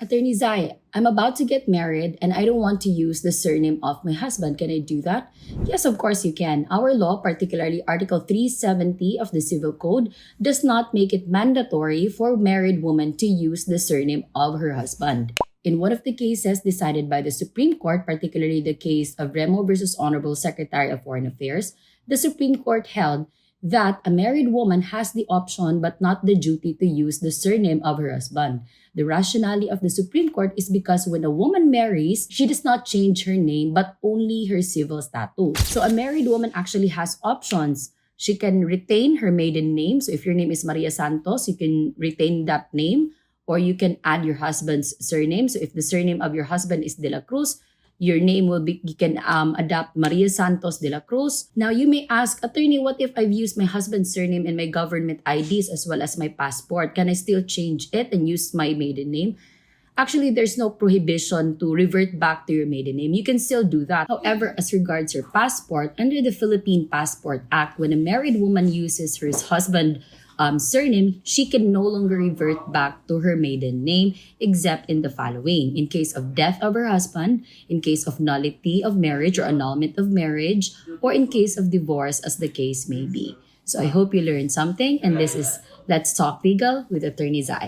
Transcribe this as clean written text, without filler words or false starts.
Attorney Zai, I'm about to get married and I don't want to use the surname of my husband. Can I do that? Yes, of course you can. Our law, particularly Article 370 of the Civil Code, does not make it mandatory for married women to use the surname of her husband. In one of the cases decided by the Supreme Court, particularly the case of Remo versus Honorable Secretary of Foreign Affairs, the Supreme Court held that a married woman has the option but not the duty to use the surname of her husband. The rationale of the Supreme Court is because when a woman marries, she does not change her name but only her civil status. So a married woman actually has options. She can retain her maiden name. So if your name is Maria Santos, you can retain that name, or you can add your husband's surname. So if the surname of your husband is De La Cruz, your name will be, you can adapt Maria Santos de la Cruz. Now you may ask, attorney, what if I've used my husband's surname in my government IDs as well as my passport? Can I still change it and use my maiden name? Actually, there's no prohibition to revert back to your maiden name. You can still do that. However, as regards your passport, under the Philippine Passport Act, when a married woman uses her husband's surname, she can no longer revert back to her maiden name except in the following: in case of death of her husband, in case of nullity of marriage or annulment of marriage, or in case of divorce, as the case may be. So I hope you learned something, and this is Let's Talk Legal with Attorney Zai.